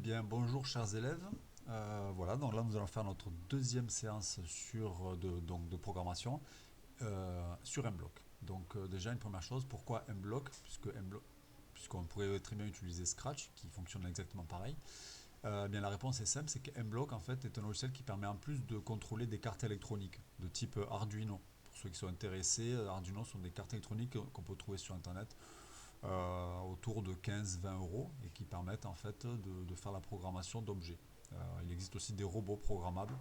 Bien, bonjour chers élèves. Voilà, donc là nous allons faire notre deuxième séance donc de programmation sur MBlock. Donc déjà une première chose, pourquoi MBlock? Puisqu'on pourrait très bien utiliser Scratch qui fonctionne exactement pareil. Bien la réponse est simple, c'est que MBlock en fait est un logiciel qui permet en plus de contrôler des cartes électroniques de type Arduino. Pour ceux qui sont intéressés, Arduino sont des cartes électroniques qu'on peut trouver sur internet autour de 15-20 euros et qui permettent en fait de faire la programmation d'objets. Il existe aussi des robots programmables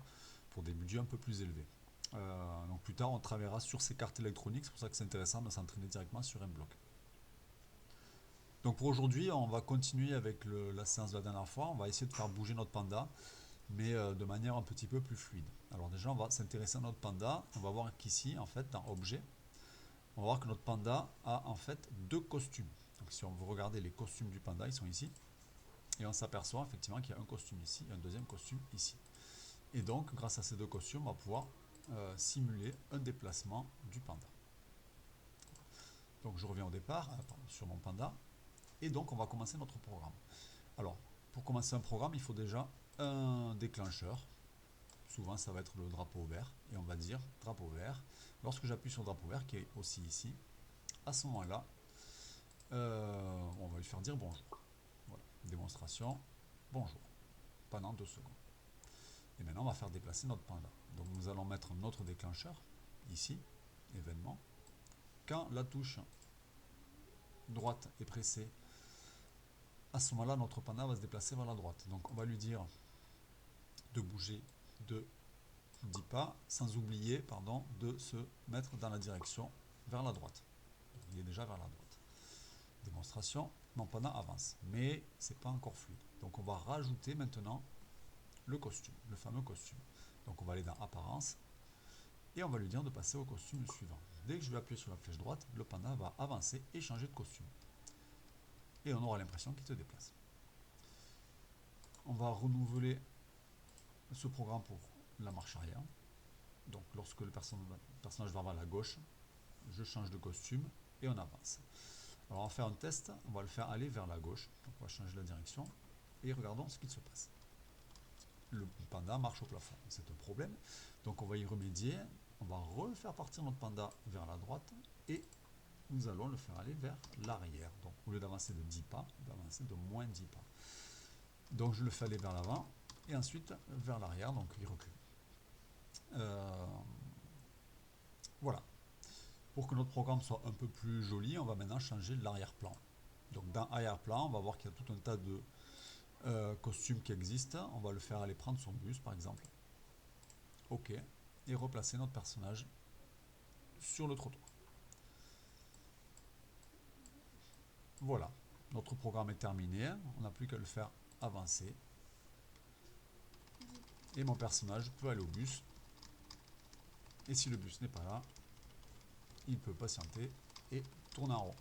pour des budgets un peu plus élevés. Donc plus tard on travaillera sur ces cartes électroniques, c'est pour ça que c'est intéressant de s'entraîner directement sur MBlock. Donc pour aujourd'hui on va continuer avec la séance de la dernière fois, on va essayer de faire bouger notre panda mais de manière un petit peu plus fluide. Alors déjà on va s'intéresser à notre panda, on va voir qu'ici en fait dans objet, on va voir que notre panda a en fait deux costumes. Donc si on veut regarder les costumes du panda, ils sont ici. Et on s'aperçoit effectivement qu'il y a un costume ici et un deuxième costume ici. Et donc grâce à ces deux costumes, on va pouvoir simuler un déplacement du panda. Donc je reviens au départ sur mon panda. Et donc on va commencer notre programme. Alors pour commencer un programme, il faut déjà un déclencheur. Souvent ça va être le drapeau vert. Et on va dire drapeau vert. Lorsque j'appuie sur le drapeau vert, qui est aussi ici, à ce moment-là, on va lui faire dire bonjour. Voilà, démonstration, bonjour, pendant 2 secondes. Et maintenant, on va faire déplacer notre panda. Donc nous allons mettre notre déclencheur, ici, événement. Quand la touche droite est pressée, à ce moment-là, notre panda va se déplacer vers la droite. Donc on va lui dire de bouger de 10 pas, sans oublier de se mettre dans la direction vers la droite. Il est déjà vers la droite. Démonstration, mon panda avance, mais c'est pas encore fluide. Donc on va rajouter maintenant le costume, le fameux costume. Donc on va aller dans apparence et on va lui dire de passer au costume suivant. Dès que je vais appuyer sur la flèche droite, le panda va avancer et changer de costume. Et on aura l'impression qu'il se déplace. On va renouveler ce programme pour la marche arrière. Donc lorsque le personnage va vers la gauche, je change de costume et on avance. Alors on va faire un test, on va le faire aller vers la gauche. Donc on va changer la direction et regardons ce qu'il se passe. Le panda marche au plafond, c'est un problème. Donc on va y remédier, on va refaire partir notre panda vers la droite et nous allons le faire aller vers l'arrière. Donc au lieu d'avancer de 10 pas, il va avancer de moins 10 pas. Donc je le fais aller vers l'avant et ensuite vers l'arrière, donc il recule. Voilà. Pour que notre programme soit un peu plus joli, on va maintenant changer l'arrière-plan. Donc dans arrière-plan, on va voir qu'il y a tout un tas de costumes qui existent. On va le faire aller prendre son bus par exemple. OK. Et replacer notre personnage sur le trottoir. Voilà. Notre programme est terminé. On n'a plus qu'à le faire avancer. Et mon personnage peut aller au bus. Et si le bus n'est pas là, il peut patienter et tourner en rond.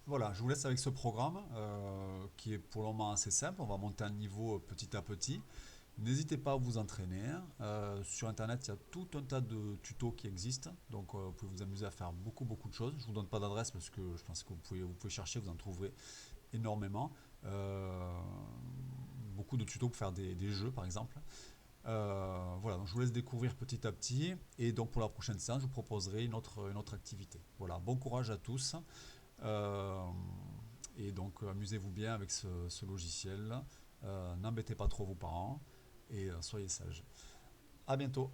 Voilà, je vous laisse avec ce programme qui est pour le moment assez simple. On va monter un niveau petit à petit. N'hésitez pas à vous entraîner. Sur internet, il y a tout un tas de tutos qui existent. Donc vous pouvez vous amuser à faire beaucoup de choses. Je ne vous donne pas d'adresse parce que je pense que vous pouvez chercher, vous en trouverez énormément. Beaucoup de tutos pour faire des jeux par exemple. Voilà, donc je vous laisse découvrir petit à petit. Et donc pour la prochaine séance, je vous proposerai une autre activité. Voilà, bon courage à tous. Et donc amusez-vous bien avec ce logiciel. N'embêtez pas trop vos parents et soyez sages. À bientôt.